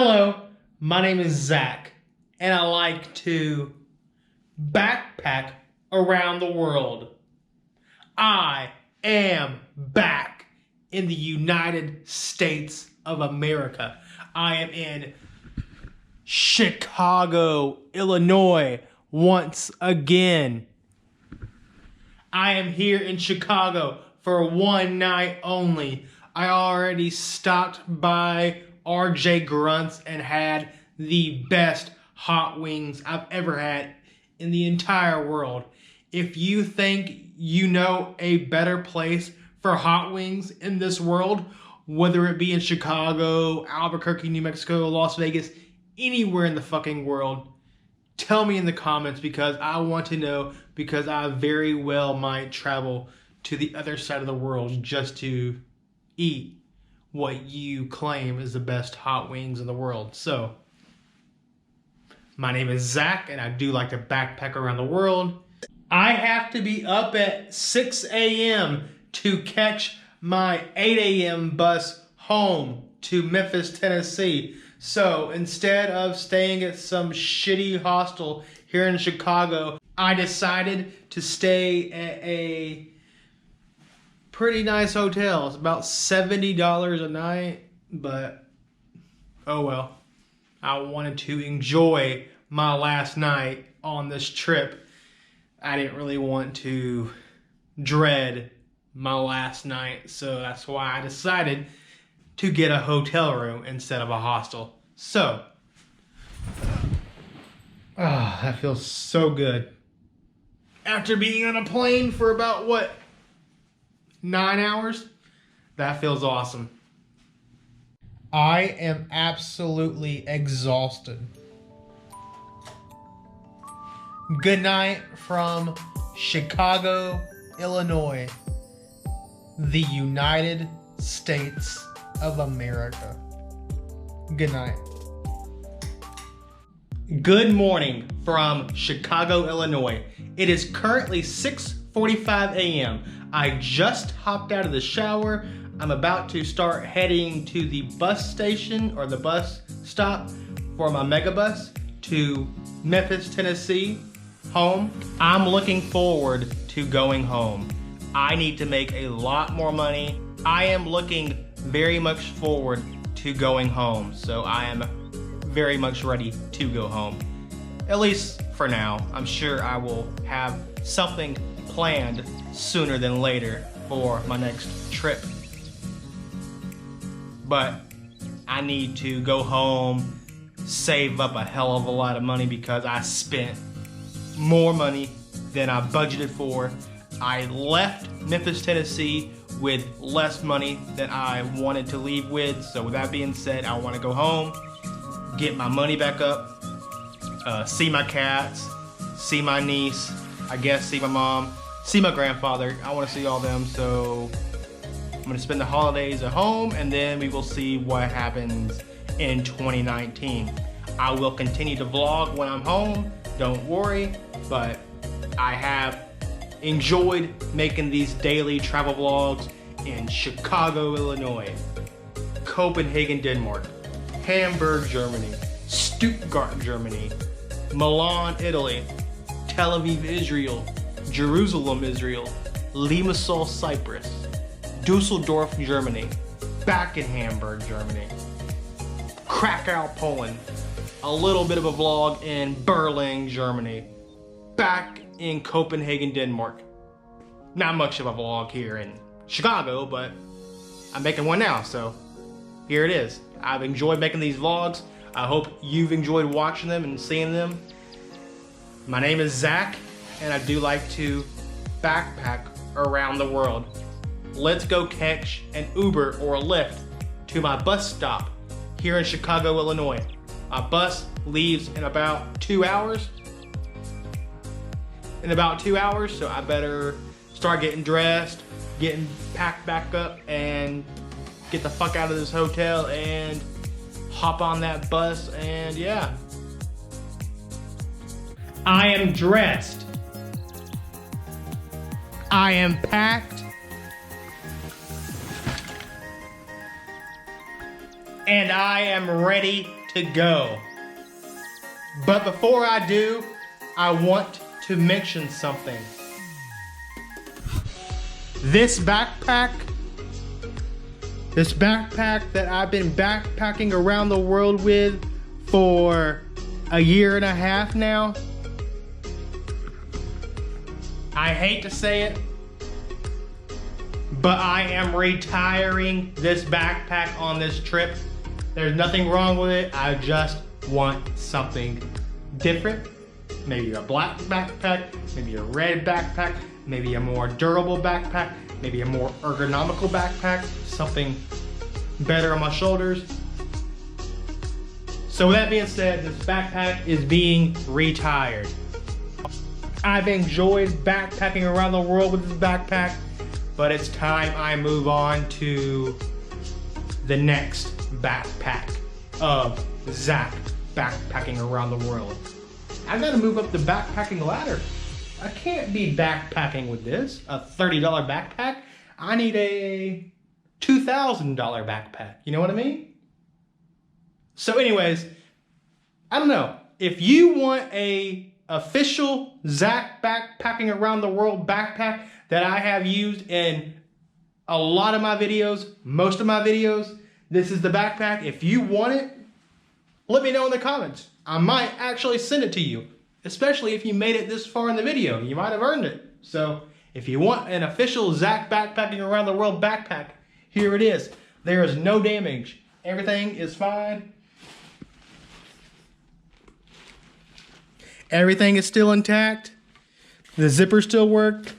Hello, my name is Zack, and I like to backpack around the world. I am back in the United States of America. I am in Chicago, Illinois, once again. I am here in Chicago for one night only. I already stopped by RJ Grunt's and had the best hot wings I've ever had in the entire world. If you think you know a better place for hot wings in this world, whether it be in Chicago, Albuquerque, New Mexico, Las Vegas, anywhere in the fucking world, tell me in the comments because I want to know, because I very well might travel to the other side of the world just to eat what you claim is the best hot wings in the world. So, my name is Zack, and I do like to backpack around the world. I have to be up at 6 a.m. to catch my 8 a.m. bus home to Memphis, Tennessee. So, instead of staying at some shitty hostel here in Chicago, I decided to stay at a pretty nice hotel. It's about $70 a night, but oh well. I wanted to enjoy my last night on this trip. I didn't really want to dread my last night, so that's why I decided to get a hotel room instead of a hostel. So, that feels so good. After being on a plane for about, 9 hours? That feels awesome. I am absolutely exhausted. Good night from Chicago, Illinois, the United States of America. Good night. Good morning from Chicago, Illinois. It is currently 6:45 a.m. I just hopped out of the shower. I'm about to start heading to the bus station or the bus stop for my megabus to Memphis, Tennessee, home. I'm looking forward to going home. I need to make a lot more money. I am looking very much forward to going home, so I am very much ready to go home. At least for now. I'm sure I will have something planned sooner than later for my next trip. But I need to go home, save up a hell of a lot of money because I spent more money than I budgeted for. I left Memphis, Tennessee with less money than I wanted to leave with. So with that being said, I want to go home, get my money back up, see my cats, see my niece, I guess see my mom, see my grandfather. I want to see all them, so I'm going to spend the holidays at home, and then we will see what happens in 2019. I will continue to vlog when I'm home, don't worry, but I have enjoyed making these daily travel vlogs in Chicago, Illinois, Copenhagen, Denmark, Hamburg, Germany, Stuttgart, Germany, Milan, Italy, Tel Aviv, Israel, Jerusalem, Israel, Limassol, Cyprus, Dusseldorf, Germany, back in Hamburg, Germany, Krakow, Poland, a little bit of a vlog in Berlin, Germany, back in Copenhagen, Denmark. Not much of a vlog here in Chicago, but I'm making one now, so here it is. I've enjoyed making these vlogs. I hope you've enjoyed watching them and seeing them. My name is Zack, and I do like to backpack around the world. Let's go catch an Uber or a Lyft to my bus stop here in Chicago, Illinois. My bus leaves in about 2 hours. So I better start getting dressed, getting packed back up, and get the fuck out of this hotel and hop on that bus, and yeah. I am dressed. I am packed. And I am ready to go. But before I do, I want to mention something. This backpack that I've been backpacking around the world with for a year and a half now. I hate to say it, but I am retiring this backpack on this trip. There's nothing wrong with it. I just want something different. Maybe a black backpack, maybe a red backpack, maybe a more durable backpack, maybe a more ergonomical backpack, something better on my shoulders. So with that being said, this backpack is being retired. I've enjoyed backpacking around the world with this backpack, but it's time I move on to the next backpack of Zack backpacking around the world. I gotta move up the backpacking ladder. I can't be backpacking with this, a $30 backpack. I need a $2,000 backpack, you know what I mean? So anyways, I don't know. If you want a official Zack backpacking around the world backpack that I have used in a lot of my videos, most of my videos, this is the backpack. If you want it, let me know in the comments. I might actually send it to you, especially if you made it this far in the video. You might have earned it. So if you want an official Zack backpacking around the world backpack, here it is. There is no damage. Everything is fine. Everything is still intact. The zipper still worked.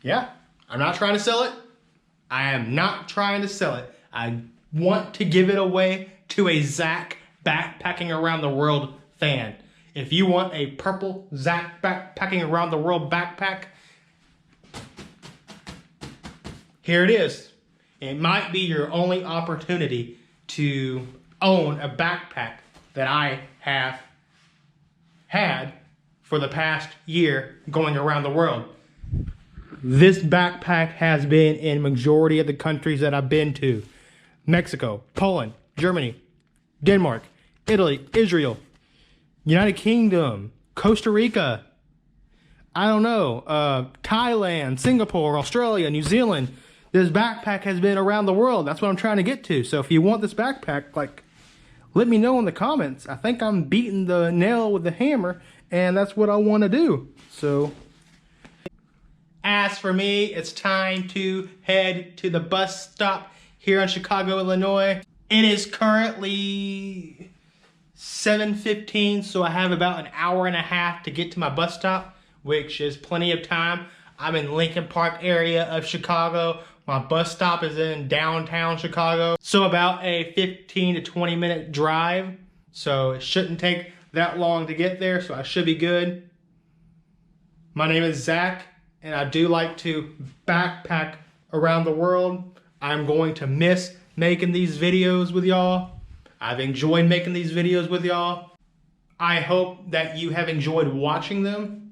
Yeah, I'm not trying to sell it. I am not trying to sell it. I want to give it away to a Zack backpacking around the world fan. If you want a purple Zack backpacking around the world backpack, here it is. It might be your only opportunity to own a backpack that I have had for the past year going around the world. This backpack has been in majority of the countries that I've been to. Mexico, Poland, Germany, Denmark, Italy, Israel, United Kingdom, Costa Rica, I don't know, Thailand, Singapore, Australia, New Zealand. This backpack has been around the world. That's what I'm trying to get to. So if you want this backpack, like, let me know in the comments. I think I'm beating the nail with the hammer, and that's what I want to do. So as for me, it's time to head to the bus stop here in Chicago, Illinois. It is currently 7:15, so I have about an hour and a half to get to my bus stop, which is plenty of time. I'm in Lincoln Park area of Chicago. My bus stop is in downtown Chicago, so about a 15 to 20 minute drive. So it shouldn't take that long to get there, so I should be good. My name is Zack, and I do like to backpack around the world. I'm going to miss making these videos with y'all. I've enjoyed making these videos with y'all. I hope that you have enjoyed watching them.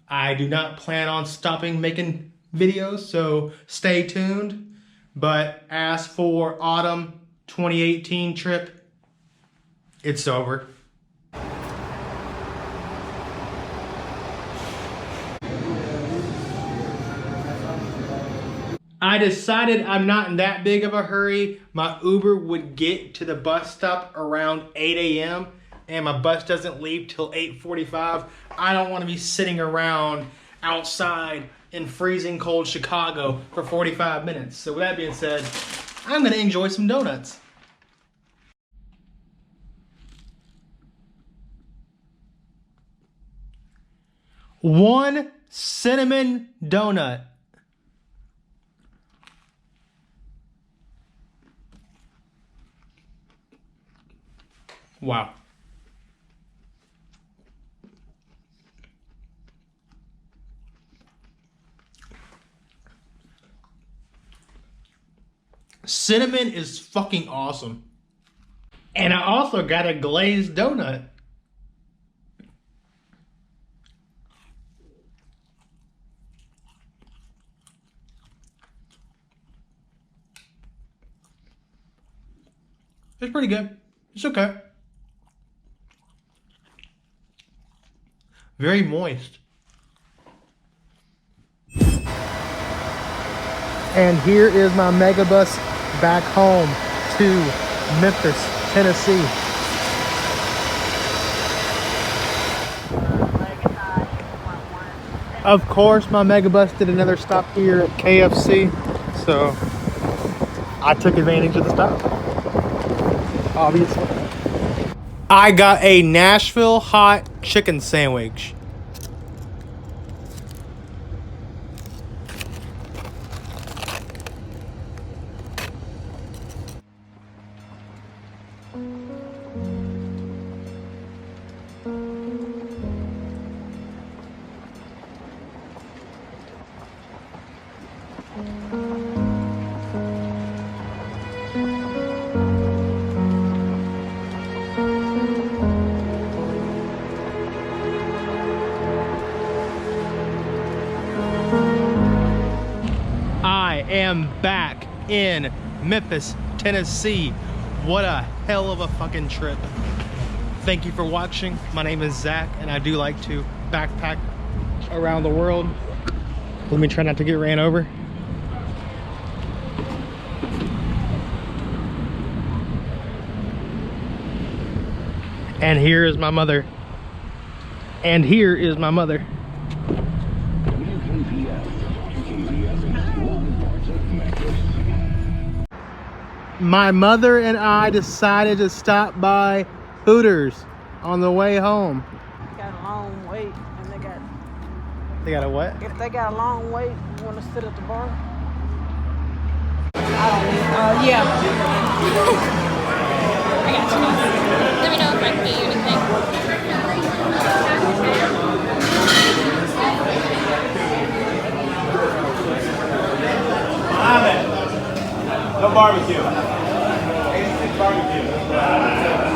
I do not plan on stopping making videos, so stay tuned. But as for autumn 2018 trip, it's over. I decided I'm not in that big of a hurry. My Uber would get to the bus stop around 8 a.m. and my bus doesn't leave till 8:45. I don't want to be sitting around outside in freezing cold Chicago for 45 minutes. So with that being said, I'm gonna enjoy some donuts. One cinnamon donut. Wow. Cinnamon is fucking awesome. And I also got a glazed donut. It's pretty good. It's okay. Very moist. And here is my megabus back home to Memphis, Tennessee. Of course, my megabus did another stop here at KFC, so I took advantage of the stop, obviously. I got a Nashville hot chicken sandwich. I am back in Memphis, Tennessee. What a hell of a fucking trip. Thank you for watching. My name is Zach, and I do like to backpack around the world. Let me try not to get ran over. And here is my mother. And here is my mother. My mother and I decided to stop by Hooters on the way home. Got a long wait, and They got a what? if they got a long wait, you want to sit at the bar? Yeah. I got you. Let me know if I can get you anything. No barbecue. Barbecue.